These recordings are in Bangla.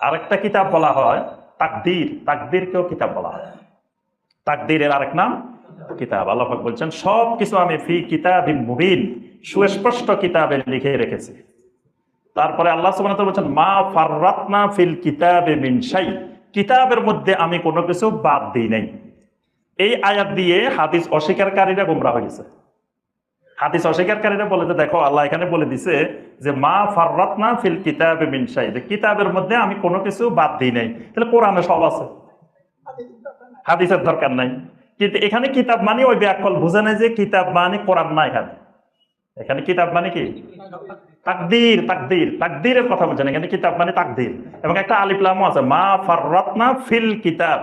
আরেকটা কিতাব বলা হয় তাকদীর, তাকদীরকেও কিতাব বলা হয়। তাকদীরের আরেক নাম কিতাব। আল্লাহ পাক বলছেন সবকিছু আমি ফি কিতাবিন মুবিন, সুস্পষ্ট কিতাবে লিখে রেখেছি। তারপরে আল্লাহ সুবহানাহু ওয়া তাআলা বলছেন মা ফাররাতনা ফিল কিতাবে মিন শাই, কিতাবের মধ্যে আমি কোনো কিছু বাদ দিই নাই। এই আয়াত দিয়ে হাদিস অস্বীকারীরা গোমরাহ হয়ে গেছে। হাদিস অস্বীকারীরা বলে যে দেখো আল্লাহ এখানে বলে দিছে যে মা ফাররাতনা ফিল কিতাবে মিন শাই, যে কিতাবের মধ্যে আমি কোনো কিছু বাদ দিই নাই, তাহলে কোরআনে সব আছে, হাদিসের দরকার নাই। কিন্তু এখানে কিতাব মানে ওই ব্যাকল বুঝে নাই যে কিতাব মানে কোরআন না, এখানে এখানে কিতাব মানে কি তাকদীর, তাকদীর, তাকদীরের কথা বলছেন এখানে, কিতাব মানে তাকদীর, এবং একটা আলিফ লামও আছে মা ফাররাতনা ফিল কিতাব।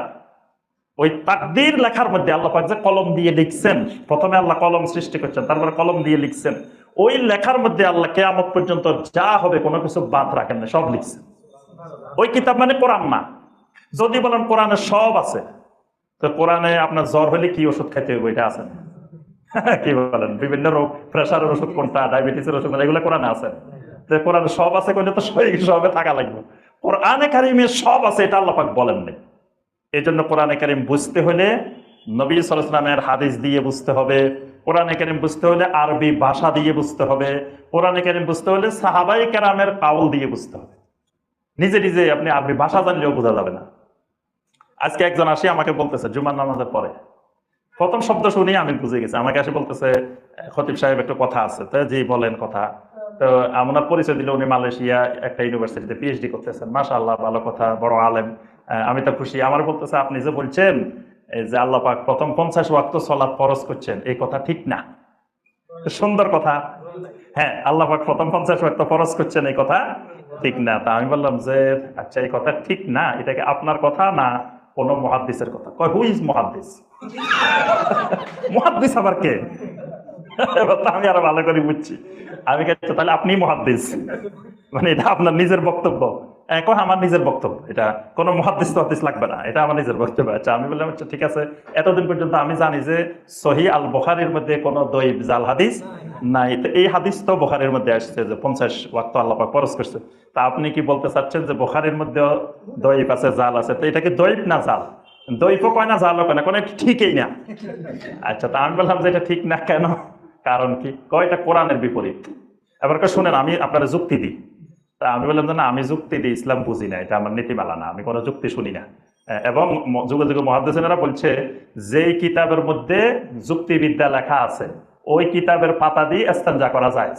ওই তাকদীর লেখার মধ্যে আল্লাহ পাক যে কলম দিয়ে লিখছেন, প্রথমে আল্লাহ কলম সৃষ্টি করছেন, তারপরে কলম দিয়ে লিখছেন, ওই লেখার মধ্যে আল্লাহ কিয়ামত পর্যন্ত যা হবে কোনো কিছু বাদ রাখেন না, সব লিখছেন। ওই কিতাব মানে কোরআন না। যদি বলেন কোরআনে সব আছে, তো কোরআনে আপনার জ্বর হলে কি ওষুধ খাইতে হবে এটা আছে? কি বলেন, বিভিন্ন রোগ, প্রেশারের ওষুধ কোনটা, ডায়াবেটিসের ওষুধ, এগুলো কোরআনে আছে। তো কোরআনে সব আছে কইলে তো সবে থাকা লাগবে। কোরআনে কারিমে সব আছে এটা আল্লাহ পাক বলেন নাই। এই জন্য কোরআনে কারিম বুঝতে হলে নবী সাল্লাল্লাহু আলাইহি ওয়াসাল্লামের হাদিস দিয়ে বুঝতে হবে, কোরআনে কারিম বুঝতে হলে আরবি ভাষা দিয়ে বুঝতে হবে, কোরআনে কারিম বুঝতে হলে সাহাবায়ে কেরামের কাউল দিয়ে বুঝতে হবে। নিজে নিজে আপনি আরবি ভাষা জানলেও বোঝা যাবে না। আজকে একজন আসি আমাকে বলতেছে জুমার নামাজের পরে প্রথম শব্দ শুনি আমি বুঝে গেছি, আমাকে এসে বলতেছে খতিব সাহেব একটা কথা আছে। তো জি বলেন কথা। তো আমার পরিচয় দিল উনি মালয়েশিয়া একটা ইউনিভার্সিটিতে পিএইচডি করতেছেন, মাশাআল্লাহ ভালো কথা, বড় আলেম। আমি তো খুশি। আমার বলতেছে আপনি যে বলছেন যে আল্লাহ পাক প্রথম 50 ওয়াক্ত সালাত ফরজ করছেন, এই কথা ঠিক না। সুন্দর কথা। হ্যাঁ, আল্লাহ পাক প্রথম 50 ওয়াক্ত ফরজ করছেন, এই কথা ঠিক না। তা আমি বললাম যে আচ্ছা এই কথা ঠিক না, এটাকে আপনার কথা না কোন মুহাদ্দিসের কথা? কয় হু ইজ মুহাদ্দিস? মুহাদ্দিস আবার কে? আমি আরো ভালো করে বুঝছি। আমি কাছে তাহলে আপনি মুহাদ্দিস, মানে এটা আপনার নিজের বক্তব্য? এখন আমার নিজের বক্তব্য, এটা কোনো মুহাদ্দিস তুহাদ্দিস লাগবে না, এটা আমার নিজের বক্তব্য। আচ্ছা আমি বললাম আচ্ছা ঠিক আছে, এতদিন পর্যন্ত আমি জানি যে সহিহ আল বুখারীর মধ্যে কোনো দঈফ জাল হাদিস নাই। তো এই হাদিস তো বুখারীর মধ্যে আসছে যে 50 ওয়াক্ত আল্লাহ পাক ফরজ করছে। তা আপনি কি বলতে চাচ্ছেন যে বুখারীর মধ্যে দঈফ আছে, জাল আছে? তো এটা কি দঈফ না জাল? দঈফও কয় না, জালও কয় না, কোনো ঠিকই না। আচ্ছা, তা আমি বললাম যে এটা ঠিক না কেন, কারণ কি? কয় এটা কোরআনের বিপরীত। এবার শুনেন আমি আপনারা যুক্তি দিই। তা আমি বললাম যে না, আমি যুক্তি দিই, ইসলাম বুঝি না, এটা আমার নীতিমালা না, আমি কোনো যুক্তি শুনি না। এবং যুগে যুগে মুহাদ্দিসিনেরা বলছে যেই কিতাবের মধ্যে যুক্তিবিদ্যা লেখা আছে ওই কিতাবের পাতা দিয়ে ইস্তেনজা করা যায়।